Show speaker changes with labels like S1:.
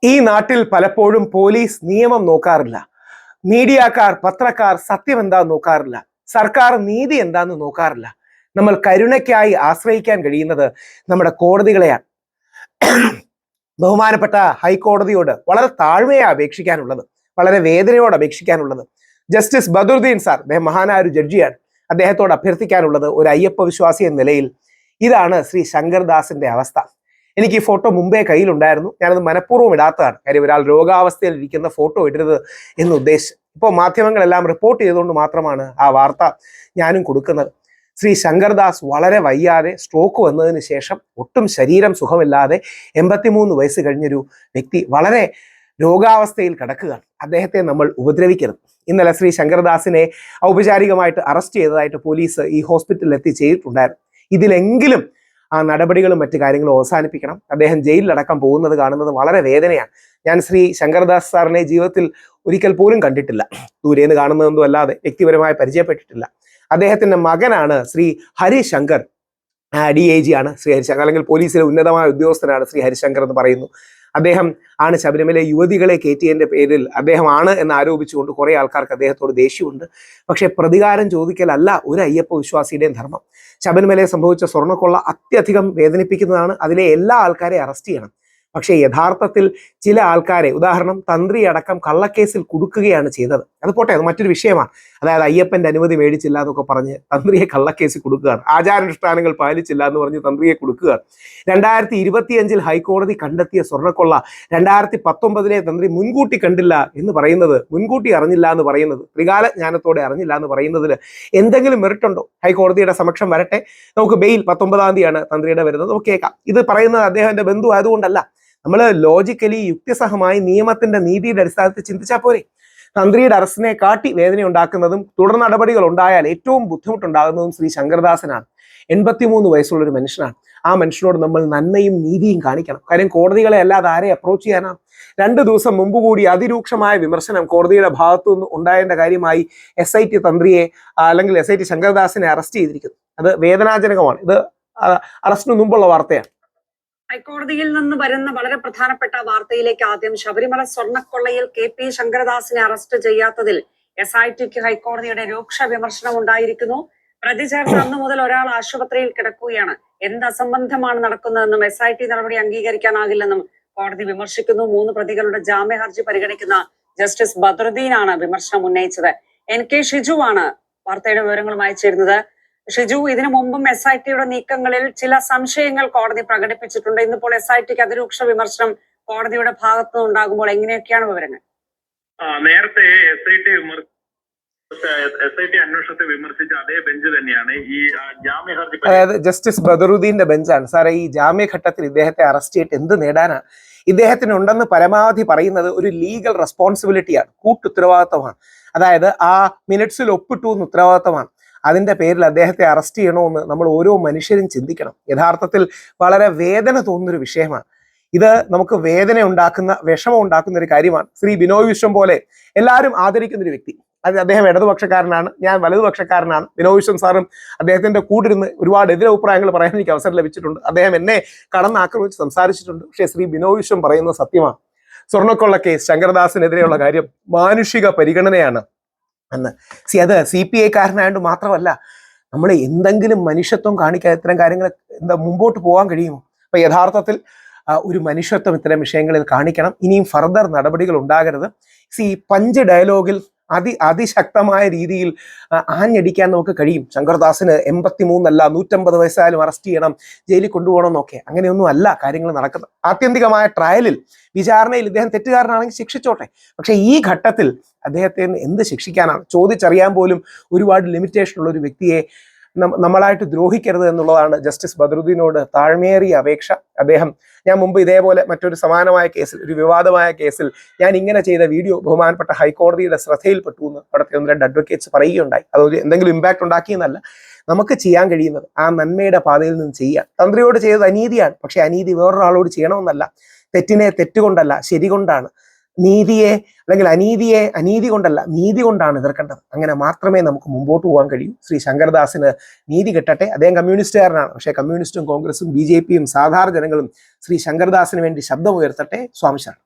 S1: ഈ നാട്ടിൽ പലപ്പോഴും പോലീസ് നിയമം നോക്കാറില്ല, മീഡിയക്കാർ പത്രക്കാർ സത്യം എന്താന്ന് നോക്കാറില്ല, സർക്കാർ നീതി എന്താന്ന് നോക്കാറില്ല. നമ്മൾ കരുണയ്ക്കായി ആശ്രയിക്കാൻ കഴിയുന്നത് നമ്മുടെ കോടതികളെയാണ്. ബഹുമാനപ്പെട്ട ഹൈക്കോടതിയോട് വളരെ താഴ്മയെ അപേക്ഷിക്കാനുള്ളത്, വളരെ വേദനയോട് അപേക്ഷിക്കാനുള്ളത്, ജസ്റ്റിസ് ബദറുദ്ദീൻ സാർ, അദ്ദേഹം മഹാനായ ഒരു ജഡ്ജിയാണ്, അദ്ദേഹത്തോട് അഭ്യർത്ഥിക്കാനുള്ളത് ഒരു അയ്യപ്പ വിശ്വാസി എന്ന നിലയിൽ ഇതാണ് ശ്രീ ശങ്കർദാസിന്റെ അവസ്ഥ. എനിക്ക് ഈ ഫോട്ടോ മുമ്പേ കയ്യിലുണ്ടായിരുന്നു, ഞാനത് മനഃപൂർവ്വം ഇടാത്തതാണ്. കാര്യം ഒരാൾ രോഗാവസ്ഥയിൽ ഇരിക്കുന്ന ഫോട്ടോ ഇടരുത് എന്ന് ഉദ്ദേശിച്ച്. ഇപ്പോൾ മാധ്യമങ്ങളെല്ലാം റിപ്പോർട്ട് ചെയ്തുകൊണ്ട് മാത്രമാണ് ആ വാർത്ത ഞാനും കൊടുക്കുന്നത്. ശ്രീ ശങ്കർദാസ് വളരെ വയ്യാതെ സ്ട്രോക്ക് വന്നതിന് ശേഷം ഒട്ടും ശരീരം സുഖമില്ലാതെ 83 വയസ്സ് കഴിഞ്ഞൊരു വ്യക്തി വളരെ രോഗാവസ്ഥയിൽ കിടക്കുകയാണ്. അദ്ദേഹത്തെ നമ്മൾ ഉപദ്രവിക്കരുത്. ഇന്നലെ ശ്രീ ശങ്കർദാസിനെ ഔപചാരികമായിട്ട് അറസ്റ്റ് ചെയ്തതായിട്ട് പോലീസ് ഈ ഹോസ്പിറ്റലിൽ എത്തി ചെയ്തിട്ടുണ്ടായിരുന്നു. ഇതിലെങ്കിലും ആ നടപടികളും മറ്റു കാര്യങ്ങളും അവസാനിപ്പിക്കണം. അദ്ദേഹം ജയിലിലടക്കം പോകുന്നത് കാണുന്നത് വളരെ വേദനയാണ്. ഞാൻ ശ്രീ ശങ്കർദാസ് സാറിനെ ജീവിതത്തിൽ ഒരിക്കൽ പോലും കണ്ടിട്ടില്ല, ദൂരേന്ന് കാണുന്നതൊന്നും അല്ലാതെ വ്യക്തിപരമായി പരിചയപ്പെട്ടിട്ടില്ല. അദ്ദേഹത്തിന്റെ മകനാണ് ശ്രീ ഹരിശങ്കർ, DIG ആണ് ശ്രീ ഹരിശങ്കർ, അല്ലെങ്കിൽ പോലീസിലെ ഉന്നതമായ ഉദ്യോഗസ്ഥനാണ് ശ്രീ ഹരിശങ്കർ എന്ന് പറയുന്നു. അദ്ദേഹം ആണ് ശബരിമല യുവതികളെ കയറ്റിയതിന്റെ പേരിൽ അദ്ദേഹമാണ് എന്ന് ആരോപിച്ചുകൊണ്ട് കുറെ ആൾക്കാർക്ക് അദ്ദേഹത്തോട് ദേഷ്യമുണ്ട്. പക്ഷെ പ്രതികാരം ചോദിക്കലല്ല ഒരു അയ്യപ്പ വിശ്വാസിയുടെയും ധർമ്മം. ശബരിമലയെ സംഭവിച്ച സ്വർണ്ണക്കൊള്ള അത്യധികം വേദനിപ്പിക്കുന്നതാണ്. അതിലെ എല്ലാ ആൾക്കാരെയും അറസ്റ്റ് ചെയ്യണം. പക്ഷേ യഥാർത്ഥത്തിൽ ചില ആൾക്കാരെ, ഉദാഹരണം തന്ത്രി അടക്കം കള്ളക്കേസിൽ കുടുക്കുകയാണ് ചെയ്തത്. അത് പോട്ടെ, അത് മറ്റൊരു വിഷയമാണ്. അതായത് അയ്യപ്പന്റെ അനുമതി മേടിച്ചില്ല എന്നൊക്കെ പറഞ്ഞ് തന്ത്രിയെ കള്ളക്കേസിൽ കൊടുക്കുകയാണ്, ആചാരാനുഷ്ഠാനങ്ങൾ പാലിച്ചില്ല എന്ന് പറഞ്ഞ് തന്ത്രിയെ കൊടുക്കുകയാണ്. 2025 ഹൈക്കോടതി കണ്ടെത്തിയ സ്വർണ്ണക്കൊള്ള 2019 തന്ത്രി മുൻകൂട്ടി കണ്ടില്ല എന്ന് പറയുന്നത്, മുൻകൂട്ടി അറിഞ്ഞില്ല എന്ന് പറയുന്നത്, ത്രികാല ജ്ഞാനത്തോടെ അറിഞ്ഞില്ല എന്ന് പറയുന്നതിൽ എന്തെങ്കിലും മെറിറ്റ് ഉണ്ടോ? ഹൈക്കോടതിയുടെ സമക്ഷം വരട്ടെ, നമുക്ക് ബെയിൽ 19-ാം തീയതിയാണ് തന്ത്രിയുടെ വരുന്നത്, നമുക്ക് കേൾക്കാം. ഇത് പറയുന്നത് അദ്ദേഹത്തിന്റെ ബന്ധു ആയതുകൊണ്ടല്ല. നമ്മൾ ലോജിക്കലി യുക്തിസഹമായി നിയമത്തിന്റെ നീതിയുടെ അടിസ്ഥാനത്തിൽ ചിന്തിച്ചാൽ പോരെ. തന്ത്രിയുടെ അറസ്റ്റിനെ കാട്ടി വേദന ഉണ്ടാക്കുന്നതും തുടർ നടപടികൾ ഉണ്ടായാൽ ഏറ്റവും ബുദ്ധിമുട്ടുണ്ടാകുന്നതും ശ്രീ ശങ്കർദാസനാണ്. 83 വയസ്സുള്ളൊരു മനുഷ്യനാണ്. ആ മനുഷ്യനോട് നമ്മൾ നന്മയും നീതിയും കാണിക്കണം. കാര്യം കോടതികളെ അല്ലാതെ ആരെ അപ്രോച്ച് ചെയ്യാനാണ്? 2 ദിവസം മുമ്പ് കൂടി അതിരൂക്ഷമായ വിമർശനം കോടതിയുടെ ഭാഗത്തു നിന്ന് ഉണ്ടായതിന്റെ കാര്യമായി SIT തന്ത്രിയെ അല്ലെങ്കിൽ SIT ശങ്കർദാസിനെ അറസ്റ്റ് ചെയ്തിരിക്കുന്നു. അത് വേദനാജനകമാണ്. ഇത് അറസ്റ്റിന് മുമ്പുള്ള വാർത്തയാണ്.
S2: ഹൈക്കോടതിയിൽ നിന്ന് വരുന്ന വളരെ പ്രധാനപ്പെട്ട വാർത്തയിലേക്ക് ആദ്യം. ശബരിമല സ്വർണ്ണക്കൊള്ളയിൽ KP ശങ്കർദാസിനെ അറസ്റ്റ് ചെയ്യാത്തതിൽ SITക്ക് ഹൈക്കോടതിയുടെ രൂക്ഷ വിമർശനം ഉണ്ടായിരിക്കുന്നു. പ്രതി ചേർത്ത അന്നു മുതൽ ഒരാൾ ആശുപത്രിയിൽ കിടക്കുകയാണ്. എന്ത് അസംബന്ധമാണ് നടക്കുന്നതെന്നും SIT നടപടി അംഗീകരിക്കാനാകില്ലെന്നും കോടതി വിമർശിക്കുന്നു. 3 പ്രതികളുടെ ജാമ്യ ഹർജി പരിഗണിക്കുന്ന ജസ്റ്റിസ് ബദറുദ്ദീനാണ് വിമർശനം ഉന്നയിച്ചത്. NK ഷിജു ആണ് വാർത്തയുടെ വിവരങ്ങളുമായി ചേരുന്നത്. ഷിജു, ഇതിനു മുമ്പും SITയുടെ നീക്കങ്ങളിൽ ചില സംശയങ്ങൾ കോടതി പ്രകടിപ്പിച്ചിട്ടുണ്ട്. ഇന്നിപ്പോൾ SITക്ക് അതിരൂക്ഷ വിമർശനം കോടതിയുടെ ഭാഗത്തു നിന്നുണ്ടാകുമ്പോൾ എങ്ങനെയൊക്കെയാണ് വിവരങ്ങൾ?
S3: നേരത്തെ SIT അന്വേഷണത്തെ വിമർശിച്ച അതേ ബെഞ്ച് തന്നെയാണ് ഈ ജാമ്യ ഹർജി,
S1: അതായത് ജസ്റ്റിസ് ബദറുദ്ദീന്റെ ബെഞ്ചാണ്. സാറേ, ഈ ജാമ്യഘട്ടത്തിൽ ഇദ്ദേഹത്തെ അറസ്റ്റ് ചെയ്തിട്ട് എന്ത് നേടാനാണ്? ഇദ്ദേഹത്തിന് ഉണ്ടെന്ന് പരമാവധി പറയുന്നത് ഒരു ലീഗൽ റെസ്പോൺസിബിലിറ്റിയാണ്, കൂട്ടുത്തരവാദിത്തമാണ്. അതായത് ആ മിനിറ്റ്സിൽ ഒപ്പിട്ടു എന്ന് ഉത്തരവാദിത്തമാണ്. അതിന്റെ പേരിൽ അദ്ദേഹത്തെ അറസ്റ്റ് ചെയ്യണമെന്ന് നമ്മൾ ഓരോ മനുഷ്യരും ചിന്തിക്കണം. യഥാർത്ഥത്തിൽ വളരെ വേദന തോന്നുന്നൊരു വിഷയമാണ് ഇത്. നമുക്ക് വേദന ഉണ്ടാക്കുന്ന, വിഷമം ഉണ്ടാക്കുന്ന ഒരു കാര്യമാണ്. ശ്രീ ബിനോയ് വിശ്വം പോലെ എല്ലാവരും ആദരിക്കുന്ന ഒരു വ്യക്തി, അത് അദ്ദേഹം ഇടതുപക്ഷക്കാരനാണ്, ഞാൻ വലതുപക്ഷക്കാരനാണ്. ബിനോയ് വിശ്വം സാറും അദ്ദേഹത്തിന്റെ കൂടിരുന്ന് ഒരുപാട് എതിരഭിപ്രായങ്ങൾ പറയാൻ എനിക്ക് അവസരം ലഭിച്ചിട്ടുണ്ട്. അദ്ദേഹം എന്നെ കടന്നാക്രമിച്ച് സംസാരിച്ചിട്ടുണ്ട്. പക്ഷേ ശ്രീ ബിനോയ് വിശ്വം പറയുന്നത് സത്യമാണ്. സ്വർണ്ണക്കൊള്ള കേസ് ശങ്കർദാസിനെതിരെയുള്ള കാര്യം മാനുഷിക പരിഗണനയാണ് എന്ന്. അത് CPI-കാരനായതുകൊണ്ട് മാത്രമല്ല, നമ്മൾ എന്തെങ്കിലും മനുഷ്യത്വം കാണിക്കാൻ ഇത്തരം കാര്യങ്ങൾ മുമ്പോട്ട് പോകാൻ കഴിയുമോ? അപ്പൊ യഥാർത്ഥത്തിൽ ഒരു മനുഷ്യത്വം ഇത്തരം വിഷയങ്ങളിൽ കാണിക്കണം. ഇനിയും ഫർദർ നടപടികൾ ഉണ്ടാകരുത്. പഞ്ച് ഡയലോഗിൽ അതിശക്തമായ രീതിയിൽ ആഞ്ഞടിക്കാൻ നമുക്ക് കഴിയും. ശങ്കർദാസിന് 83 അല്ല 150 വയസ്സായാലും അറസ്റ്റ് ചെയ്യണം, ജയിലിൽ കൊണ്ടുപോകണം എന്നൊക്കെ. അങ്ങനെയൊന്നും അല്ല കാര്യങ്ങൾ നടക്കുന്നത്. ആത്യന്തികമായ ട്രയലിൽ, വിചാരണയിൽ ഇദ്ദേഹം തെറ്റുകാരനാണെങ്കിൽ ശിക്ഷിച്ചോട്ടെ. പക്ഷെ ഈ ഘട്ടത്തിൽ അദ്ദേഹത്തെ എന്ത് ശിക്ഷിക്കാനാണ്? ചോദിച്ചറിയാൻ പോലും ഒരുപാട് ലിമിറ്റേഷൻ ഉള്ള ഒരു വ്യക്തിയെ നമ്മളായിട്ട് ദ്രോഹിക്കരുത് എന്നുള്ളതാണ് ജസ്റ്റിസ് ബദറുദ്ദീനോട് താഴ്മയേറിയ അപേക്ഷ. ഞാൻ മുമ്പ് ഇതേപോലെ മറ്റൊരു സമാനമായ കേസിൽ, ഒരു വിവാദമായ കേസിൽ ഞാൻ ഇങ്ങനെ ചെയ്ത വീഡിയോ ബഹുമാനപ്പെട്ട ഹൈക്കോടതിയുടെ ശ്രദ്ധയിൽപ്പെട്ടു എന്ന് അവിടുത്തെ 1-2 അഡ്വക്കേറ്റ്സ് പറയുകയുണ്ടായി. അതൊരു എന്തെങ്കിലും ഇമ്പാക്ട് ഉണ്ടാക്കിയെന്നല്ല, നമുക്ക് ചെയ്യാൻ കഴിയുന്നത് ആ നന്മയുടെ പാതയിൽ നിന്ന് ചെയ്യാം. തന്ത്രിയോട് ചെയ്തത് അനീതിയാണ്, പക്ഷെ അനീതി വേറൊരാളോട് ചെയ്യണമെന്നല്ല. തെറ്റിനെ തെറ്റുകൊണ്ടല്ല, ശരി കൊണ്ടാണ്. നീതിയെ അല്ലെങ്കിൽ അനീതിയെ അനീതി കൊണ്ടല്ല, നീതി കൊണ്ടാണ് എതിർക്കേണ്ടത്. അങ്ങനെ മാത്രമേ നമുക്ക് മുമ്പോട്ട് പോകാൻ കഴിയൂ. ശ്രീ ശങ്കർദാസിന് നീതി കിട്ടട്ടെ. അദ്ദേഹം കമ്മ്യൂണിസ്റ്റുകാരനാണ്. പക്ഷേ കമ്മ്യൂണിസ്റ്റും കോൺഗ്രസും BJPയും സാധാരണ ജനങ്ങളും ശ്രീ ശങ്കർദാസിന് വേണ്ടി ശബ്ദമുയർത്തട്ടെ. സ്വാമി ശരണം.